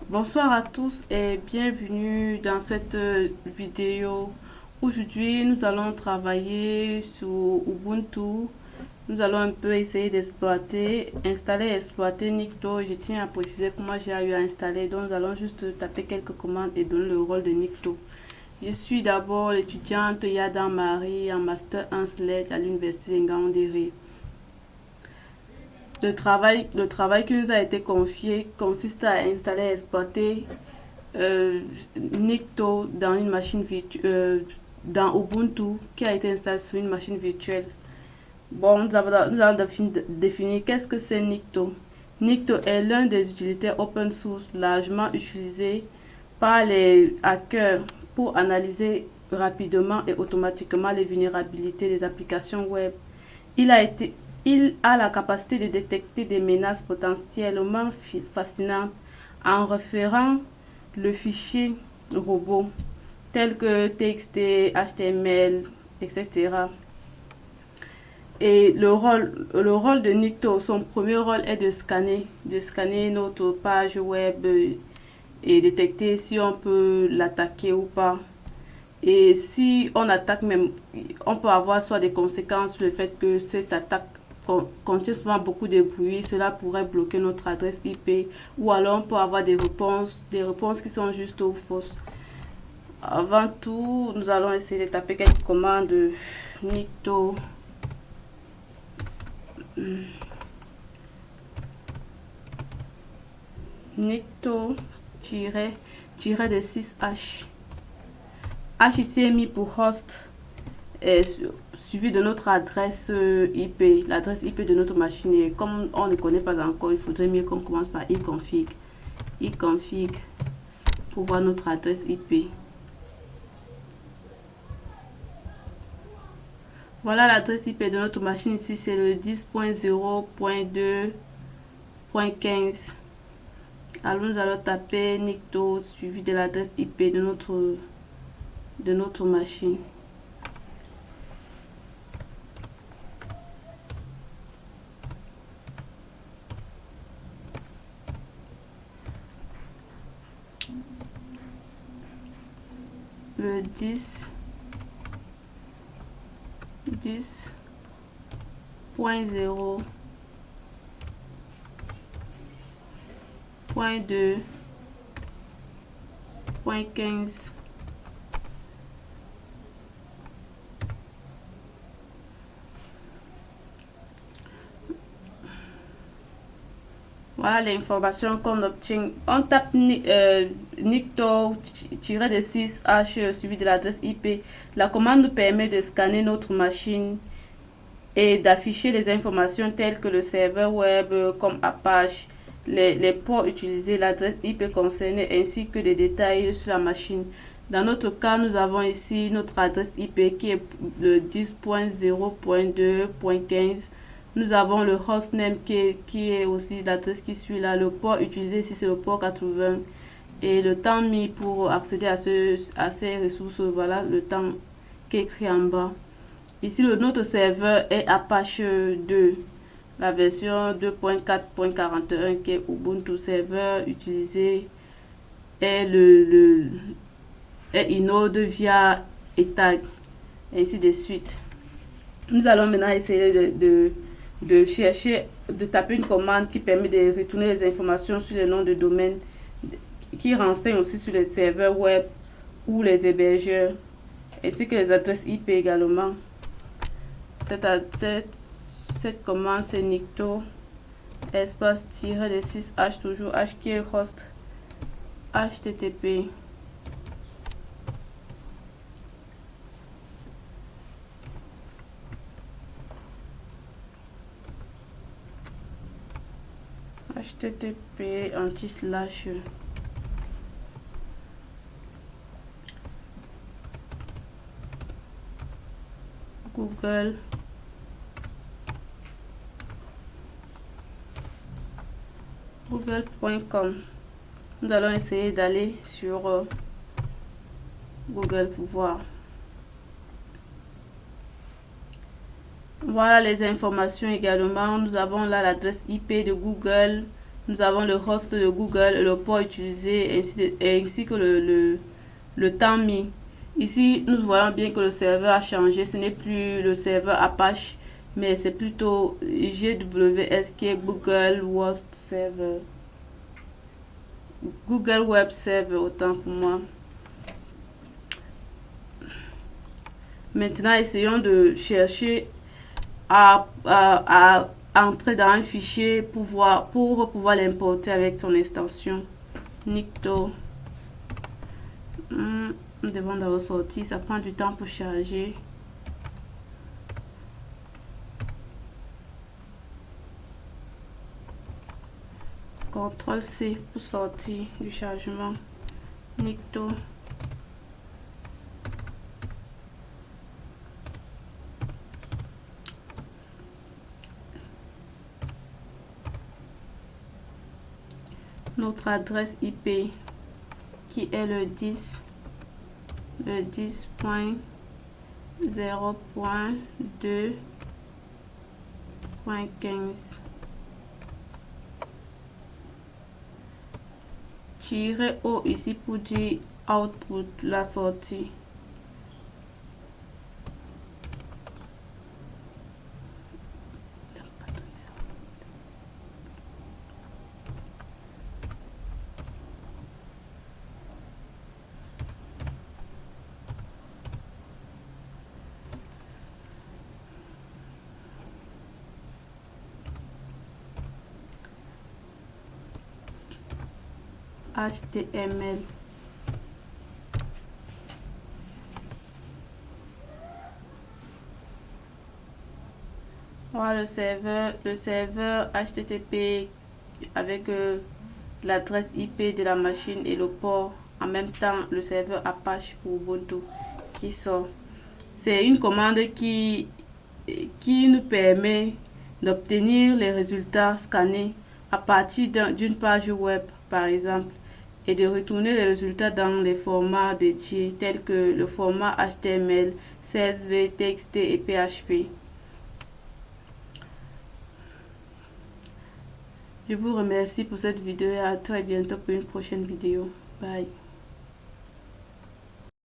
Bonsoir à tous et bienvenue dans cette vidéo. Aujourd'hui, nous allons travailler sur Ubuntu. Nous allons un peu essayer d'exploiter, installer et exploiter Nikto. Je tiens à préciser comment j'ai eu à installer. Donc, nous allons juste taper quelques commandes et donner le rôle de Nikto. Je suis d'abord l'étudiante Yada Marie en Master 1 SLED à l'Université Ngaoundéré. Le travail qui nous a été confié consiste à installer et exploiter Nikto dans une machine virtuelle, dans Ubuntu qui a été installé sur une machine virtuelle. Bon, nous allons définir qu'est-ce que c'est Nikto. Nikto est l'un des utilitaires open source largement utilisés par les hackers pour analyser rapidement et automatiquement les vulnérabilités des applications web. Il a été il a la capacité de détecter des menaces potentiellement fascinantes en référant le fichier robot tel que TXT, HTML, etc. Et le rôle de Nikto, son premier rôle est de scanner notre page web et détecter si on peut l'attaquer ou pas. Et si on attaque même, on peut avoir soit des conséquences sur le fait que cette attaque contient souvent beaucoup de bruit, cela pourrait bloquer notre adresse IP, ou alors on peut avoir des réponses qui sont justes ou fausses. Avant tout, nous allons essayer de taper quelques commandes de Nikto. Nikto-de 6H. H ici est mis pour host, et suivi de notre adresse IP, l'adresse IP de notre machine. Et comme on ne connaît pas encore, il faudrait mieux qu'on commence par iconfig. Iconfig pour voir notre adresse IP. Voilà l'adresse IP de notre machine ici, c'est le 10.0.2.15. Alors nous allons taper Nikto suivi de l'adresse IP de notre machine. Le 10.0.2.15. Voilà l'information qu'on obtient. On tape Nikto-de 6H suivi de l'adresse IP. La commande nous permet de scanner notre machine et d'afficher les informations telles que le serveur web comme Apache, les ports utilisés, l'adresse IP concernée ainsi que des détails sur la machine. Dans notre cas, nous avons ici notre adresse IP qui est le 10.0.2.15. Nous avons le hostname qui est aussi l'adresse qui suit là. Le port utilisé ici, c'est le port 80. Et le temps mis pour accéder à ces ressources, voilà le temps qui est écrit en bas. Ici, notre serveur est Apache 2, la version 2.4.41 qui est Ubuntu serveur utilisé est est Inode via ETAG, ainsi de suite. Nous allons maintenant essayer de chercher, de taper une commande qui permet de retourner les informations sur les noms de domaine, qui renseigne aussi sur les serveurs web ou les hébergeurs, ainsi que les adresses IP également. Cette commande, c'est Nikto espace-de 6H, toujours H qui est host, HTTP. HTTP anti/. Google.com. Nous allons essayer d'aller sur Google pour voir. Voilà les informations également. Nous avons là l'adresse IP de Google, Nous avons le host de Google, le port utilisé ainsi que le temps mis. Ici, nous voyons bien que le serveur a changé. Ce n'est plus le serveur Apache, mais c'est plutôt GWS qui est Google Host Server. Google Web Server, autant pour moi. Maintenant, essayons de chercher à entrer dans un fichier pour pouvoir l'importer avec son extension Nikto. Nous devons d'abord sortir, ça prend du temps pour charger. CTRL C pour sortir du chargement Nikto. Notre adresse IP qui est le 10.0.2.15 -O ici pour dire output, la sortie. HTML. Voilà le serveur HTTP avec l'adresse IP de la machine et le port. En même temps, le serveur Apache pour Ubuntu qui sort. C'est une commande qui nous permet d'obtenir les résultats scannés à partir d'une page web, par exemple, et de retourner les résultats dans les formats dédiés tels que le format HTML, CSV, TXT et PHP. Je vous remercie pour cette vidéo et à très bientôt pour une prochaine vidéo. Bye.